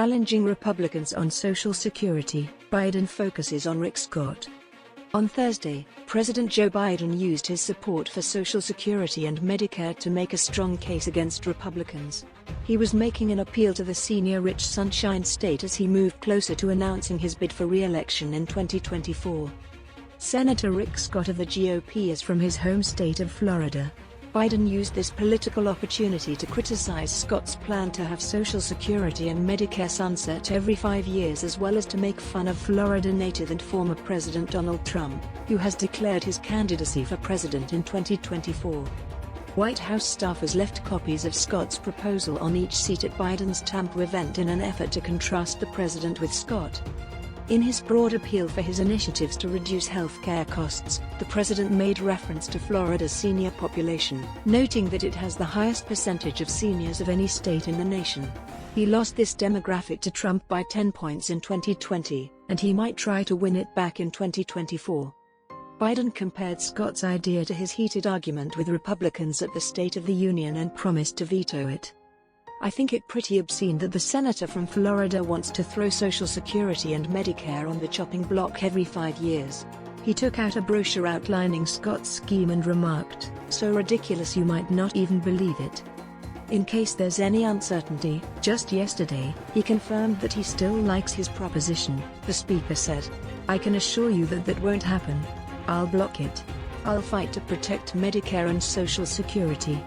Challenging Republicans on Social Security, Biden focuses on Rick Scott. On Thursday, President Joe Biden used his support for Social Security and Medicare to make a strong case against Republicans. He was making an appeal to the senior rich Sunshine State as he moved closer to announcing his bid for re-election in 2024. Senator Rick Scott of the GOP is from his home state of Florida. Biden used this political opportunity to criticize Scott's plan to have Social Security and Medicare sunset every 5 years, as well as to make fun of Florida native and former President Donald Trump, who has declared his candidacy for president in 2024. White House staffers left copies of Scott's proposal on each seat at Biden's Tampa event in an effort to contrast the president with Scott. In his broad appeal for his initiatives to reduce health care costs, the president made reference to Florida's senior population, noting that it has the highest percentage of seniors of any state in the nation. He lost this demographic to Trump by 10 points in 2020, and he might try to win it back in 2024. Biden compared Scott's idea to his heated argument with Republicans at the State of the Union and promised to veto it. "I think it pretty obscene that the senator from Florida wants to throw Social Security and Medicare on the chopping block every 5 years. He took out a brochure outlining Scott's scheme and remarked, "So ridiculous you might not even believe it." In case there's any uncertainty, just yesterday, he confirmed that he still likes his proposition. The speaker said, "I can assure you that that won't happen. I'll block it. I'll fight to protect Medicare and Social Security."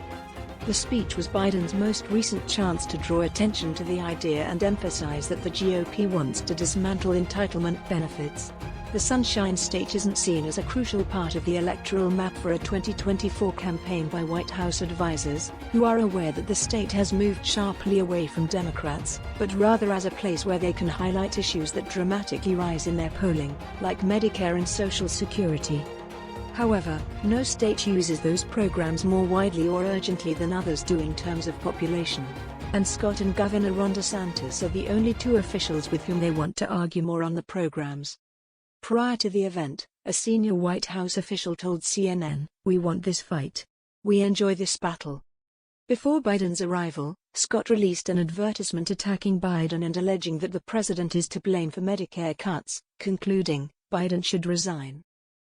The speech was Biden's most recent chance to draw attention to the idea and emphasize that the GOP wants to dismantle entitlement benefits. The Sunshine State isn't seen as a crucial part of the electoral map for a 2024 campaign by White House advisors, who are aware that the state has moved sharply away from Democrats, but rather as a place where they can highlight issues that dramatically rise in their polling, like Medicare and Social Security. However, no state uses those programs more widely or urgently than others do in terms of population. And Scott and Governor Ron DeSantis are the only two officials with whom they want to argue more on the programs. Prior to the event, a senior White House official told CNN, "We want this fight. We enjoy this battle." Before Biden's arrival, Scott released an advertisement attacking Biden and alleging that the president is to blame for Medicare cuts, concluding, "Biden should resign."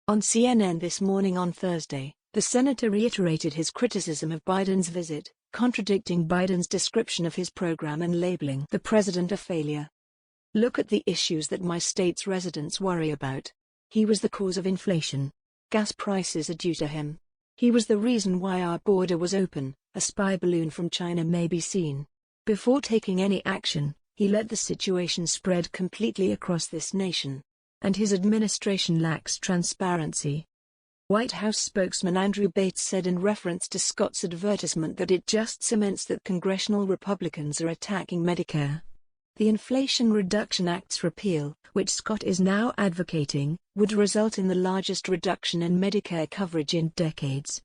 On CNN This Morning on Thursday, the senator reiterated his criticism of Biden's visit, contradicting Biden's description of his program and labeling the president a failure. "Look at the issues that my state's residents worry about. He was the cause of inflation. Gas prices are due to him. He was the reason why our border was open. A spy balloon from China may be seen." Before taking any action, he let the situation spread completely across this nation. And his administration lacks transparency. White House spokesman Andrew Bates said in reference to Scott's advertisement that it just cements that congressional Republicans are attacking Medicare. The Inflation Reduction Act's repeal, which Scott is now advocating, would result in the largest reduction in Medicare coverage in decades.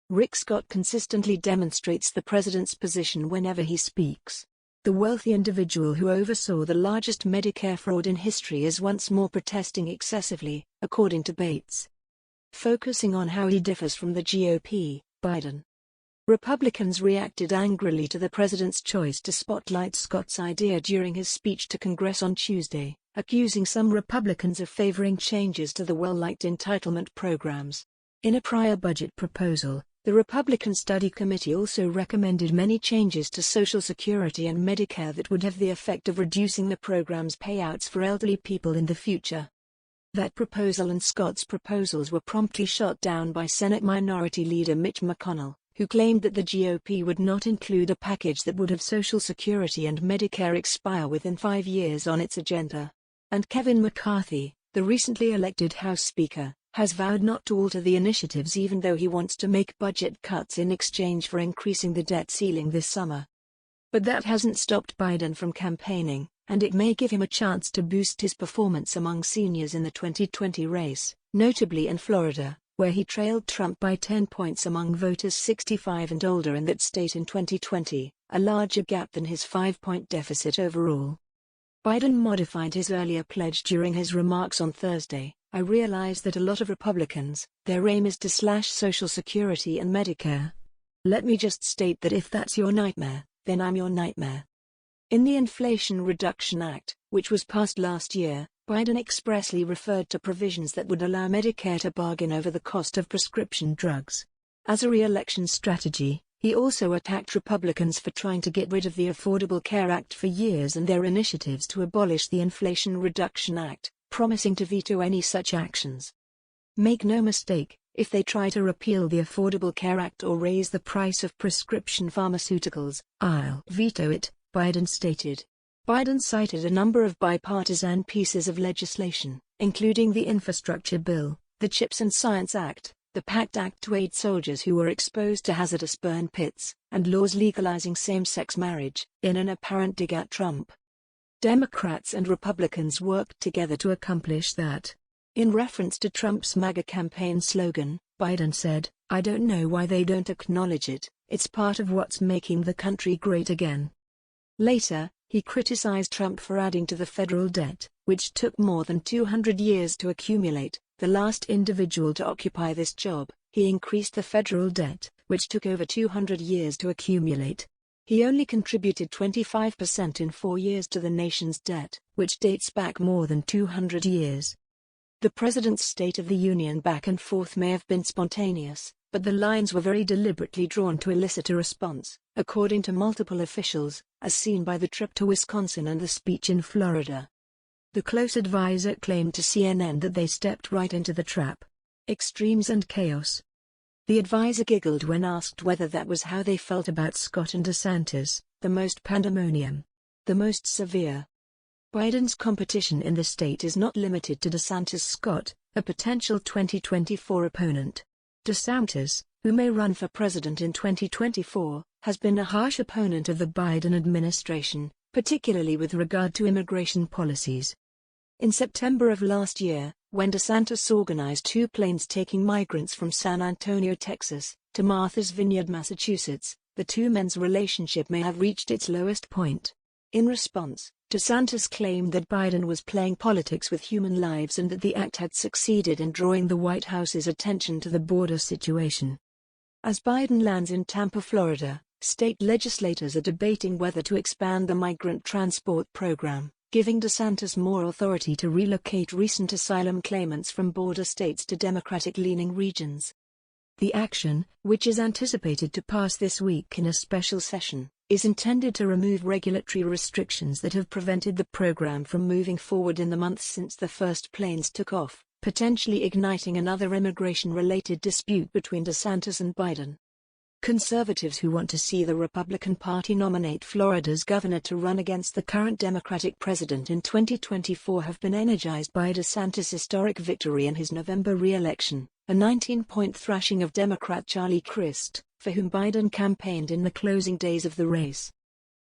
Rick Scott consistently demonstrates the president's position whenever he speaks. The wealthy individual who oversaw the largest Medicare fraud in history is once more protesting excessively, according to Bates. Focusing on how he differs from the GOP, Biden. Republicans reacted angrily to the president's choice to spotlight Scott's idea during his speech to Congress on Tuesday, accusing some Republicans of favoring changes to the well-liked entitlement programs. In a prior budget proposal, the Republican Study Committee also recommended many changes to Social Security and Medicare that would have the effect of reducing the program's payouts for elderly people in the future. That proposal and Scott's proposals were promptly shot down by Senate Minority Leader Mitch McConnell, who claimed that the GOP would not include a package that would have Social Security and Medicare expire within 5 years on its agenda. And Kevin McCarthy, the recently elected House Speaker, has vowed not to alter the initiatives even though he wants to make budget cuts in exchange for increasing the debt ceiling this summer. But that hasn't stopped Biden from campaigning, and it may give him a chance to boost his performance among seniors in the 2020 race, notably in Florida, where he trailed Trump by 10 points among voters 65 and older in that state in 2020, a larger gap than his 5-point deficit overall. Biden modified his earlier pledge during his remarks on Thursday. "I realize that a lot of Republicans, their aim is to slash Social Security and Medicare. Let me just state that if that's your nightmare, then I'm your nightmare." In the Inflation Reduction Act, which was passed last year, Biden expressly referred to provisions that would allow Medicare to bargain over the cost of prescription drugs. As a re-election strategy, he also attacked Republicans for trying to get rid of the Affordable Care Act for years and their initiatives to abolish the Inflation Reduction Act, promising to veto any such actions. Make no mistake, if they try to repeal the Affordable Care Act or raise the price of prescription pharmaceuticals, I'll veto it, Biden stated. Biden cited a number of bipartisan pieces of legislation, including the Infrastructure Bill, the CHIPS and Science Act, the PACT Act to aid soldiers who were exposed to hazardous burn pits, and laws legalizing same-sex marriage, in an apparent dig at Trump. Democrats and Republicans worked together to accomplish that. In reference to Trump's MAGA campaign slogan, Biden said, "I don't know why they don't acknowledge it, it's part of what's making the country great again." Later, he criticized Trump for adding to the federal debt, which took more than 200 years to accumulate. The last individual to occupy this job, he increased the federal debt, which took over 200 years to accumulate. He only contributed 25% in 4 years to the nation's debt, which dates back more than 200 years. The president's State of the Union back and forth may have been spontaneous, but the lines were very deliberately drawn to elicit a response, according to multiple officials, as seen by the trip to Wisconsin and the speech in Florida. The close advisor claimed to CNN that they stepped right into the trap. Extremes and chaos. The advisor giggled when asked whether that was how they felt about Scott and DeSantis, the most pandemonium, the most severe. Biden's competition in the state is not limited to DeSantis. Scott, a potential 2024 opponent. DeSantis, who may run for president in 2024, has been a harsh opponent of the Biden administration, particularly with regard to immigration policies. In September of last year, when DeSantis organized 2 planes taking migrants from San Antonio, Texas, to Martha's Vineyard, Massachusetts, the two men's relationship may have reached its lowest point. In response, DeSantis claimed that Biden was playing politics with human lives and that the act had succeeded in drawing the White House's attention to the border situation. As Biden lands in Tampa, Florida, state legislators are debating whether to expand the migrant transport program, giving DeSantis more authority to relocate recent asylum claimants from border states to Democratic-leaning regions. The action, which is anticipated to pass this week in a special session, is intended to remove regulatory restrictions that have prevented the program from moving forward in the months since the first planes took off, potentially igniting another immigration-related dispute between DeSantis and Biden. Conservatives who want to see the Republican Party nominate Florida's governor to run against the current Democratic president in 2024 have been energized by DeSantis' historic victory in his November re-election, a 19-point thrashing of Democrat Charlie Crist, for whom Biden campaigned in the closing days of the race.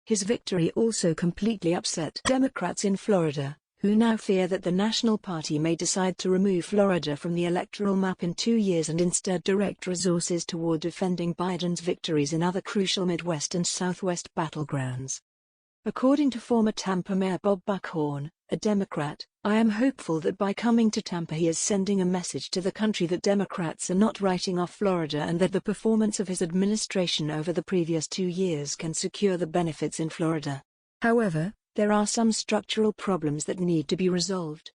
His victory also completely upset Democrats in Florida, who now fear that the National Party may decide to remove Florida from the electoral map in 2 years and instead direct resources toward defending Biden's victories in other crucial Midwest and Southwest battlegrounds. According to former Tampa Mayor Bob Buckhorn, a Democrat, "I am hopeful that by coming to Tampa he is sending a message to the country that Democrats are not writing off Florida and that the performance of his administration over the previous 2 years can secure the benefits in Florida." However, there are some structural problems that need to be resolved.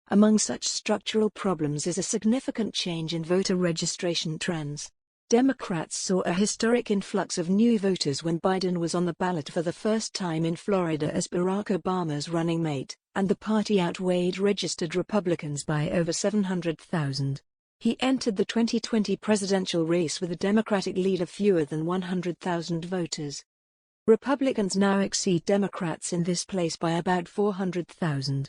Among such structural problems is a significant change in voter registration trends. Democrats saw a historic influx of new voters when Biden was on the ballot for the first time in Florida as Barack Obama's running mate, and the party outweighed registered Republicans by over 700,000. He entered the 2020 presidential race with a Democratic lead of fewer than 100,000 voters. Republicans now exceed Democrats in this place by about 400,000.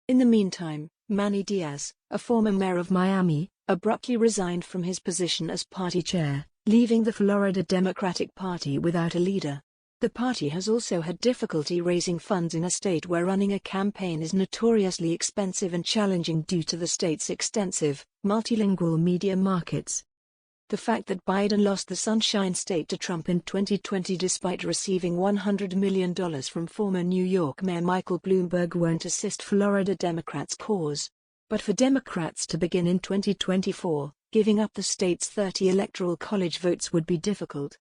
In the meantime, Manny Diaz, a former mayor of Miami, abruptly resigned from his position as party chair, leaving the Florida Democratic Party without a leader. The party has also had difficulty raising funds in a state where running a campaign is notoriously expensive and challenging due to the state's extensive, multilingual media markets. The fact that Biden lost the Sunshine State to Trump in 2020 despite receiving $100 million from former New York Mayor Michael Bloomberg won't assist Florida Democrats' cause. But for Democrats to begin in 2024, giving up the state's 30 electoral college votes would be difficult.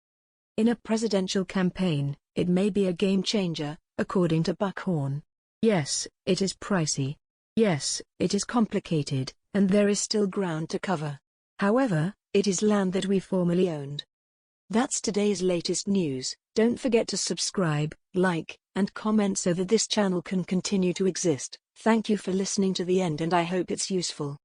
In a presidential campaign, It may be a game changer, according to Buckhorn. Yes, it is pricey. Yes, it is complicated, and there is still ground to cover. However, it is land that we formerly owned. That's today's latest news. Don't forget to subscribe, like, and comment so that this channel can continue to exist. Thank you for listening to the end, and I hope it's useful.